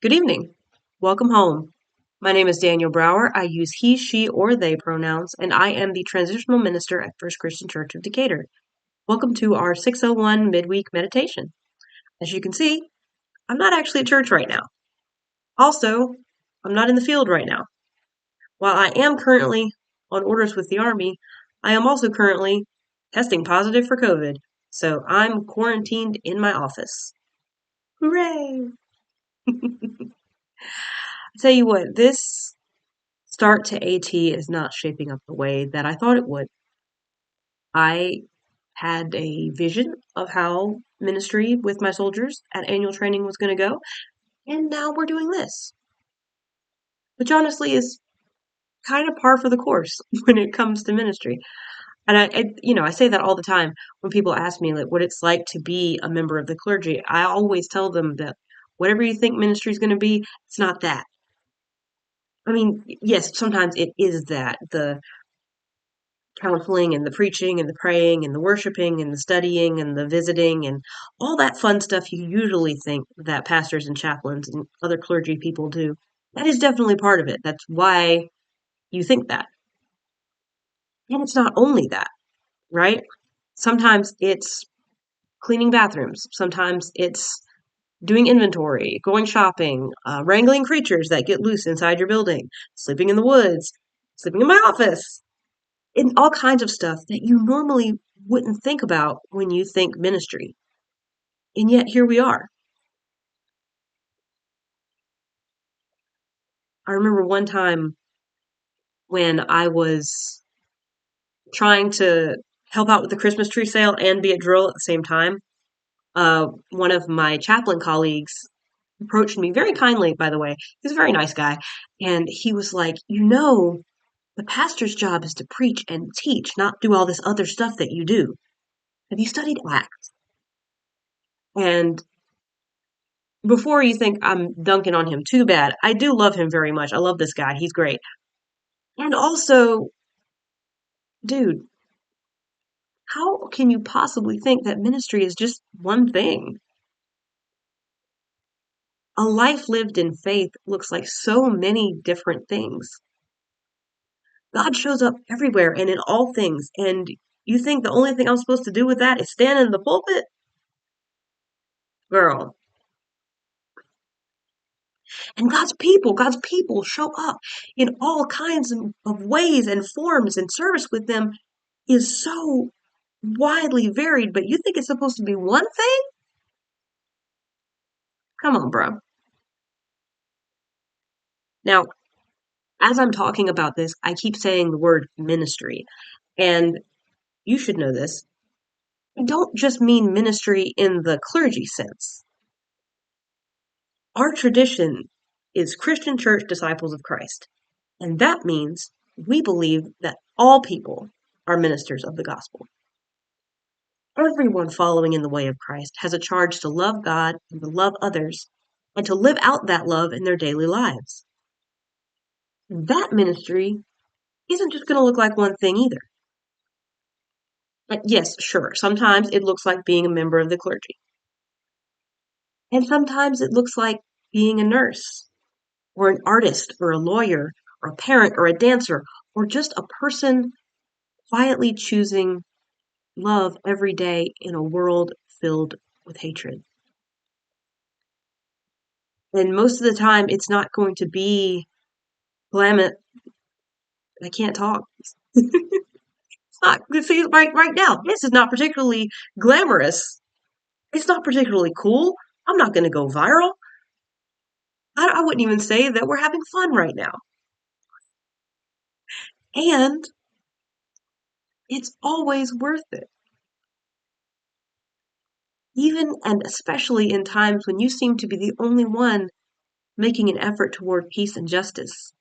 Good evening. Welcome home. My name is Daniel Brower. I use he, she, or they pronouns, and I am the transitional minister at First Christian Church of Decatur. Welcome to our 601 midweek meditation. As you can see, I'm not actually at church right now. Also, I'm not in the field right now. While I am currently on orders with the Army, I am also currently testing positive for COVID, so I'm quarantined in my office. Hooray! I tell you what, this start to AT is not shaping up the way that I thought it would. I had a vision of how ministry with my soldiers at annual training was going to go, and now we're doing this, which honestly is kind of par for the course when it comes to ministry. And I say that all the time when people ask me like what it's like to be a member of the clergy. I always tell them that whatever you think ministry is going to be, it's not that. I mean, yes, sometimes it is that the counseling and the preaching and the praying and the worshiping and the studying and the visiting and all that fun stuff you usually think that pastors and chaplains and other clergy people do. That is definitely part of it. That's why you think that. And it's not only that, right? Sometimes it's cleaning bathrooms. Sometimes it's doing inventory, going shopping, wrangling creatures that get loose inside your building, sleeping in the woods, sleeping in my office, in all kinds of stuff that you normally wouldn't think about when you think ministry. And yet here we are. I remember one time when I was trying to help out with the Christmas tree sale and be at drill at the same time. One of my chaplain colleagues approached me very kindly, by the way. He's a very nice guy. And he was like, the pastor's job is to preach and teach, not do all this other stuff that you do. Have you studied Acts? And before you think I'm dunking on him, too bad. I do love him very much. I love this guy. He's great. And also, dude, how can you possibly think that ministry is just one thing? A life lived in faith looks like so many different things. God shows up everywhere and in all things. And you think the only thing I'm supposed to do with that is stand in the pulpit? Girl. And God's people show up in all kinds of ways and forms, and service with them is so widely varied, but you think it's supposed to be one thing? Come on, bro. Now, as I'm talking about this, I keep saying the word ministry, and you should know this. I don't just mean ministry in the clergy sense. Our tradition is Christian Church Disciples of Christ, and that means we believe that all people are ministers of the gospel. Everyone following in the way of Christ has a charge to love God and to love others and to live out that love in their daily lives. That ministry isn't just going to look like one thing either. Like, yes, sure, sometimes it looks like being a member of the clergy. And sometimes it looks like being a nurse, or an artist, or a lawyer, or a parent, or a dancer, or just a person quietly choosing love every day in a world filled with hatred. And most of the time, it's not going to be glam. I can't talk. It's not. See, right now, this is not particularly glamorous. It's not particularly cool. I'm not going to go viral. I wouldn't even say that we're having fun right now. And it's always worth it. Even and especially in times when you seem to be the only one making an effort toward peace and justice.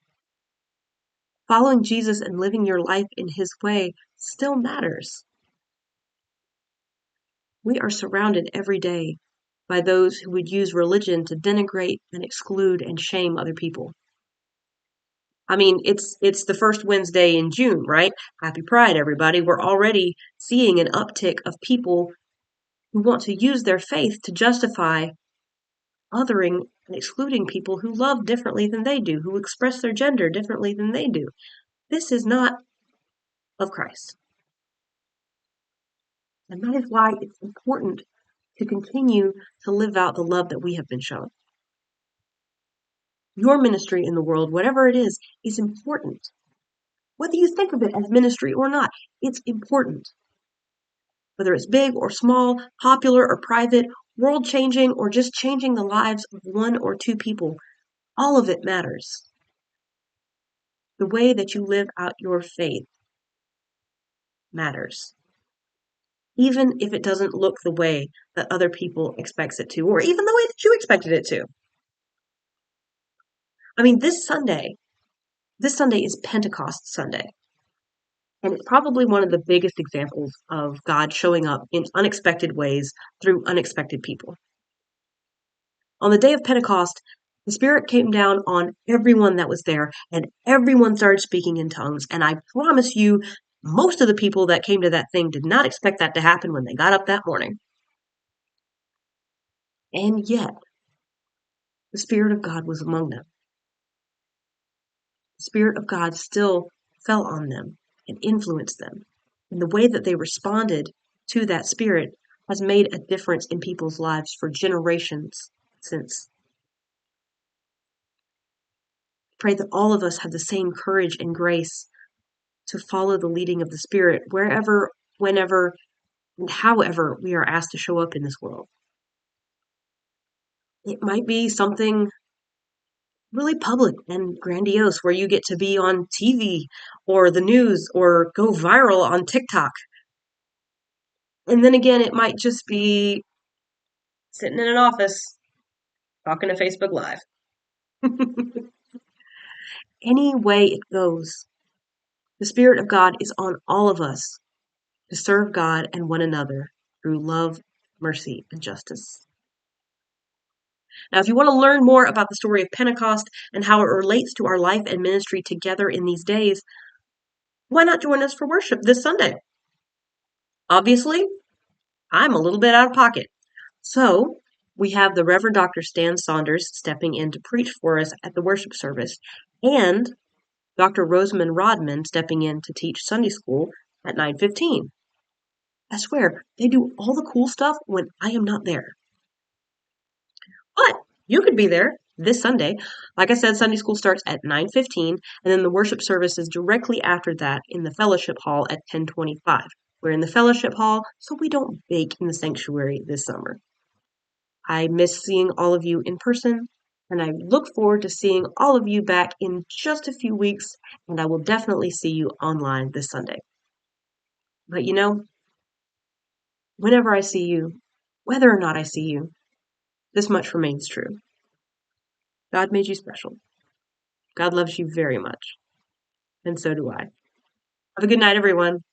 Following Jesus and living your life in his way still matters. We are surrounded every day by those who would use religion to denigrate and exclude and shame other people. I mean, it's the first Wednesday in June, right? Happy Pride, everybody. We're already seeing an uptick of people who want to use their faith to justify othering and excluding people who love differently than they do, who express their gender differently than they do. This is not of Christ. And that is why it's important to continue to live out the love that we have been shown. Your ministry in the world, whatever it is important. Whether you think of it as ministry or not, it's important. Whether it's big or small, popular or private, world-changing or just changing the lives of one or two people, all of it matters. The way that you live out your faith matters. Even if it doesn't look the way that other people expect it to, or even the way that you expected it to. I mean, this Sunday is Pentecost Sunday. And it's probably one of the biggest examples of God showing up in unexpected ways through unexpected people. On the day of Pentecost, the Spirit came down on everyone that was there, and everyone started speaking in tongues. And I promise you, most of the people that came to that thing did not expect that to happen when they got up that morning. And yet, the Spirit of God was among them. The Spirit of God still fell on them and influenced them. And the way that they responded to that Spirit has made a difference in people's lives for generations since. Pray that all of us have the same courage and grace to follow the leading of the Spirit wherever, whenever, and however we are asked to show up in this world. It might be something really public and grandiose where you get to be on TV or the news or go viral on TikTok. And then again, it might just be sitting in an office talking to Facebook Live. Any way it goes, the Spirit of God is on all of us to serve God and one another through love, mercy, and justice. Now, if you want to learn more about the story of Pentecost and how it relates to our life and ministry together in these days, why not join us for worship this Sunday? Obviously, I'm a little bit out of pocket. So, we have the Reverend Dr. Stan Saunders stepping in to preach for us at the worship service, and Dr. Rosamond Rodman stepping in to teach Sunday school at 9:15. I swear, they do all the cool stuff when I am not there. But you could be there this Sunday. Like I said, Sunday school starts at 9:15, and then the worship service is directly after that in the fellowship hall at 10:25. We're in the fellowship hall, so we don't bake in the sanctuary this summer. I miss seeing all of you in person, and I look forward to seeing all of you back in just a few weeks, and I will definitely see you online this Sunday. But you know, whenever I see you, whether or not I see you, this much remains true. God made you special. God loves you very much. And so do I. Have a good night, everyone.